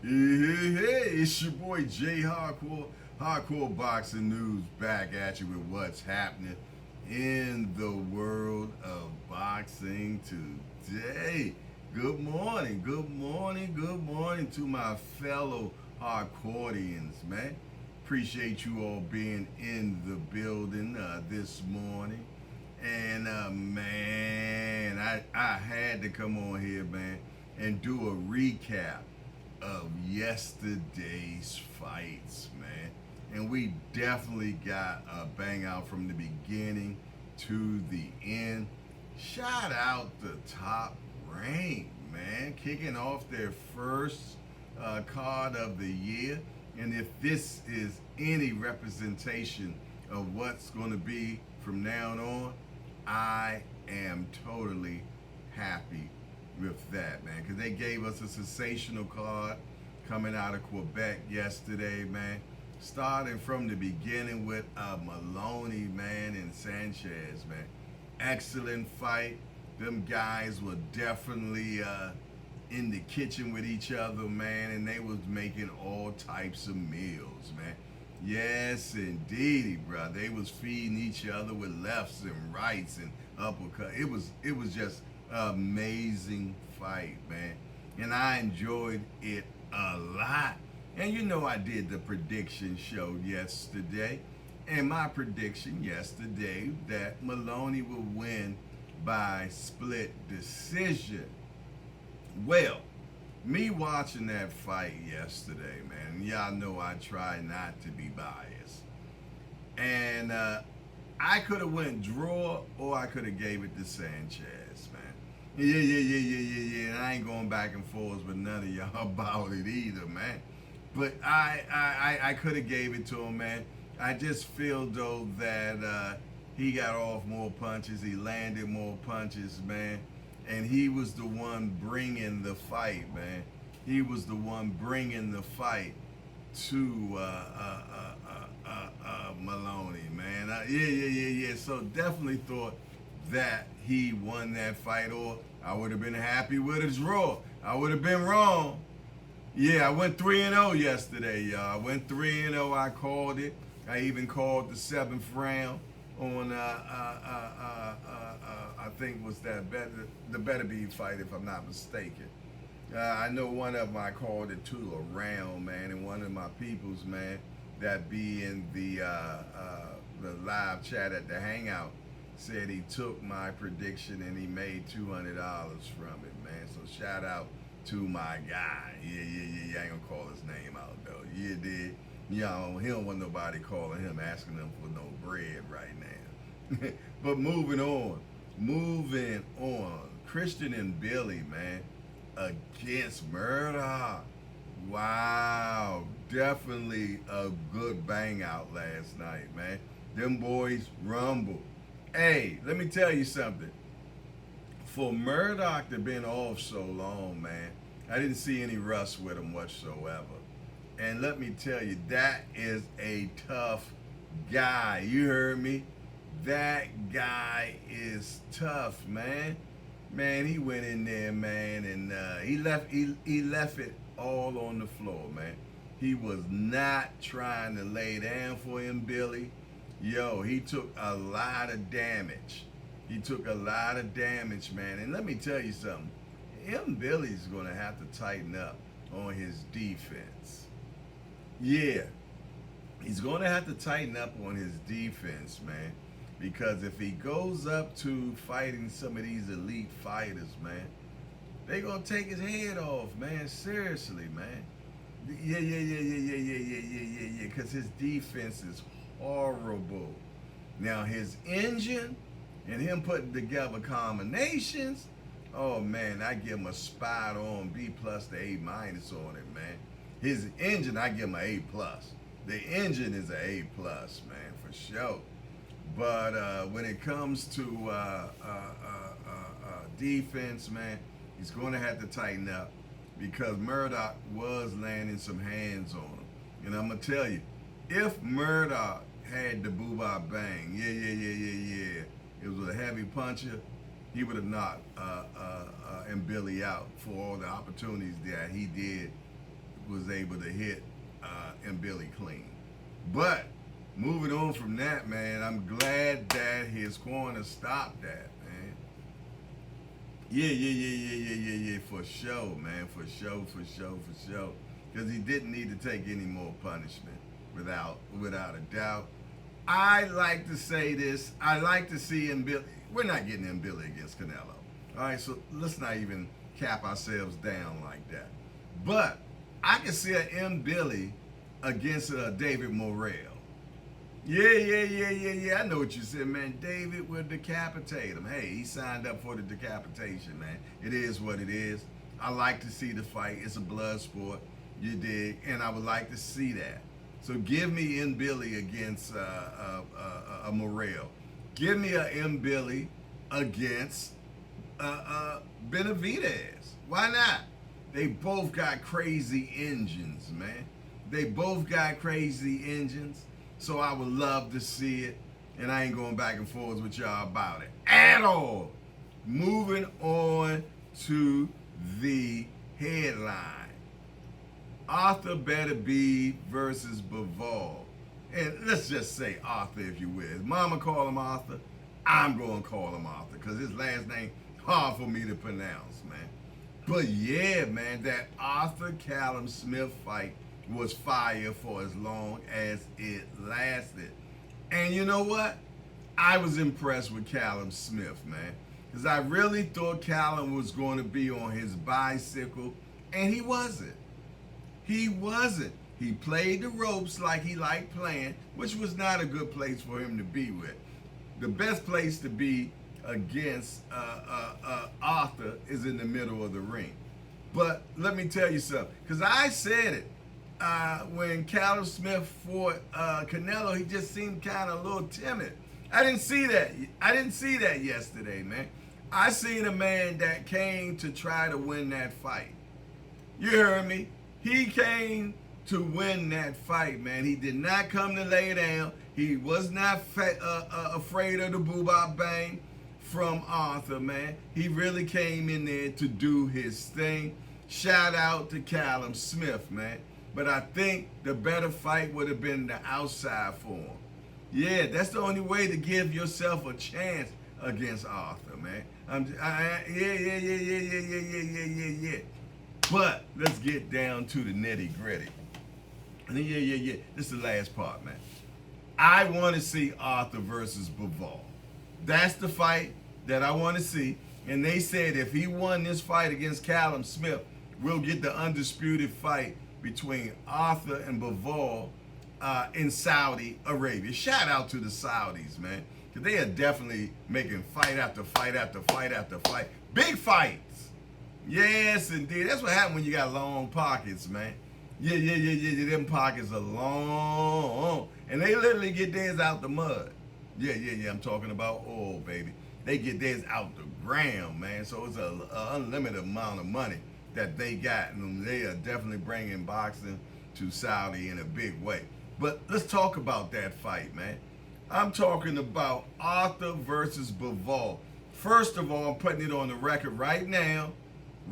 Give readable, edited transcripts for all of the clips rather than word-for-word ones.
Hey, it's your boy Jay Hardcoreboxingnews back at you with what's happening in the world of boxing today. Good morning to my fellow Hardcordians, man. Appreciate you all being in the building this morning. And man, I had to come on here, man, and do a recap of yesterday's fights, man. And we definitely got a bang out from the beginning to the end. Shout out the Top Rank, man, kicking off their first card of the year. And if this is any representation of what's going to be from now on, I am totally happy with that, man, because they gave us a sensational card coming out of Quebec yesterday, man. Starting from the beginning with Maloney, man, and Sanchez, man. Excellent fight. Them guys were definitely in the kitchen with each other, man, and they was making all types of meals, man. Yes, indeedy, bro. They was feeding each other with lefts and rights and uppercut. It was just an amazing fight, man. And I enjoyed it a lot. And you know I did the prediction show yesterday. And my prediction yesterday that Maloney would win by split decision. Well, me watching that fight yesterday, man, y'all know I try not to be biased. And I could have went draw or I could have gave it to Sanchez, man. Yeah. And I ain't going back and forth with none of y'all about it either, man. But I could have gave it to him, man. I just feel though that he got off more punches, he landed more punches, man. And he was the one bringing the fight, man. He was the one bringing the fight to Maloney, man. Yeah. So definitely thought that he won that fight, or I would have been happy with a draw. I would have been wrong. Yeah, I went 3-0 yesterday, y'all. I went 3-0. I called it. I even called the seventh round on I think was the Beterbiev fight, if I'm not mistaken. I know one of them I called it to a round, man, and one of my peoples, man, that be in the live chat at the Hangout said he took my prediction and he made $200 from it, man. So shout out to my guy. Yeah. I ain't gonna call his name out though. Yeah, did. He don't want nobody calling him asking him for no bread right now. But moving on. Christian and Billy, man, against Murdoch. Wow, definitely a good bang out last night, man. Them boys rumble. Hey, let me tell you something. For Murdoch to been off so long, man, I didn't see any rust with him whatsoever. And let me tell you, that is a tough guy. You heard me? That guy is tough, man. Man, he went in there, man, and he left it all on the floor, man. He was not trying to lay down for him, Billy. Yo, he took a lot of damage. Man. And let me tell you something. Billy's gonna have to tighten up on his defense. Yeah, he's gonna have to tighten up on his defense, man. Because if he goes up to fighting some of these elite fighters, man, they gonna take his head off, man. Seriously, man. Yeah. Because his defense is horrible. Now his engine and him putting together combinations, oh man, I give him a spot on B+ to A- on it, man. His engine, I give him an A+. The engine is an A+, man, for sure. But when it comes to defense, man, he's going to have to tighten up because Murdoch was landing some hands on him. And I'm going to tell you, if Murdoch had the boo-bop bang, yeah, it was a heavy puncher, he would have knocked and Billy out for all the opportunities that he did was able to hit Billy clean. But moving on from that, man, I'm glad that his corner stopped that, man. Yeah, for sure, man, for sure. Because he didn't need to take any more punishment, without a doubt. I like to say this. I like to see Billy. We're not getting Billy against Canelo. All right, so let's not even cap ourselves down like that. But I can see Billy against David Morrell. Yeah. I know what you said, man. David will decapitate him. Hey, he signed up for the decapitation, man. It is what it is. I like to see the fight. It's a blood sport. You dig? And I would like to see that. So give me Billy against Morrell. Give me Billy against Beterbiev. Why not? They both got crazy engines, man. They both got crazy engines. So I would love to see it. And I ain't going back and forth with y'all about it at all. Moving on to the headline. Arthur Beterbiev versus Bivol. And let's just say Arthur, if you will. His mama call him Arthur. I'm going to call him Arthur because his last name hard for me to pronounce, man. But yeah, man, that Arthur Callum Smith fight was fire for as long as it lasted. And you know what? I was impressed with Callum Smith, man, because I really thought Callum was going to be on his bicycle, and he wasn't. He played the ropes like he liked playing, which was not a good place for him to be with. The best place to be against Arthur is in the middle of the ring. But let me tell you something, because I said it. When Callum Smith fought Canelo, he just seemed kind of a little timid. I didn't see that yesterday, man. I seen a man that came to try to win that fight. You heard me? He came to win that fight, man. He did not come to lay down. He was not afraid of the boo-bop bang from Arthur, man. He really came in there to do his thing. Shout out to Callum Smith, man. But I think the better fight would have been the outside for him. Yeah, that's the only way to give yourself a chance against Arthur, man. Yeah. But let's get down to the nitty gritty. Yeah. This is the last part, man. I want to see Arthur versus Bivol. That's the fight that I want to see. And they said if he won this fight against Callum Smith, we'll get the undisputed fight between Arthur and Bivol in Saudi Arabia. Shout out to the Saudis, man. Because they are definitely making fight after fight after fight after fight. Big fights. Yes, indeed. That's what happens when you got long pockets, man. Yeah. Them pockets are long. And they literally get theirs out the mud. Yeah. I'm talking about oil, baby. They get theirs out the ground, man. So it's an unlimited amount of money that they got. And they are definitely bringing boxing to Saudi in a big way. But let's talk about that fight, man. I'm talking about Arthur versus Bivol. First of all, I'm putting it on the record right now.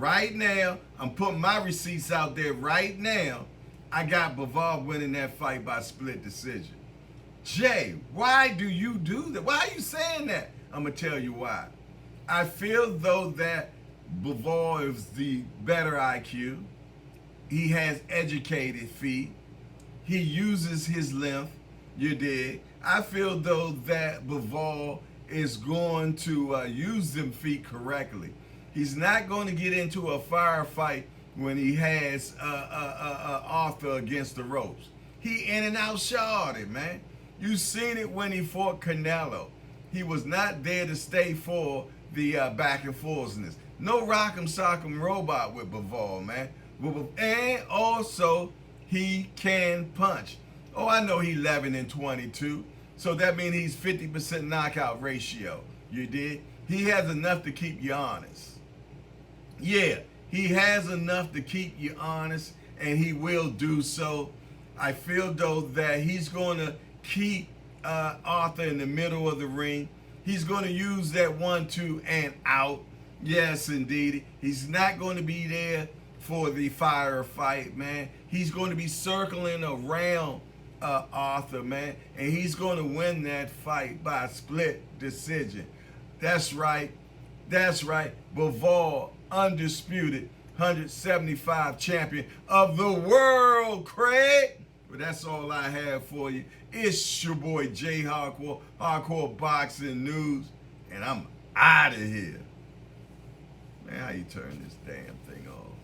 I'm putting my receipts out there right now. I got Bivol winning that fight by split decision. Jay, why do you do that? Why are you saying that? I'm going to tell you why. I feel though that Bivol is the better IQ. He has educated feet. He uses his length. You dig? I feel though that Bivol is going to use them feet correctly. He's not going to get into a firefight when he has Arthur against the ropes. He in and out shot it, man. You seen it when he fought Canelo. He was not there to stay for the back and forthness. No rock'em sock'em robot with Bivol, man. And also, he can punch. Oh, I know he's 11-22. So that means he's 50% knockout ratio. You did? He has enough to keep you honest. Yeah, he has enough to keep you honest, and he will do so. I feel, though, that he's going to keep Arthur in the middle of the ring. He's going to use that 1-2 and out. Yes, indeed. He's not going to be there for the firefight, man. He's going to be circling around Arthur, man, and he's going to win that fight by a split decision. That's right. That's right. Bivol, undisputed 175 champion of the world, Craig. But that's all I have for you. It's your boy Jay Hardcore, Hardcore Boxing News, and I'm out of here. Man, how you turn this damn thing off?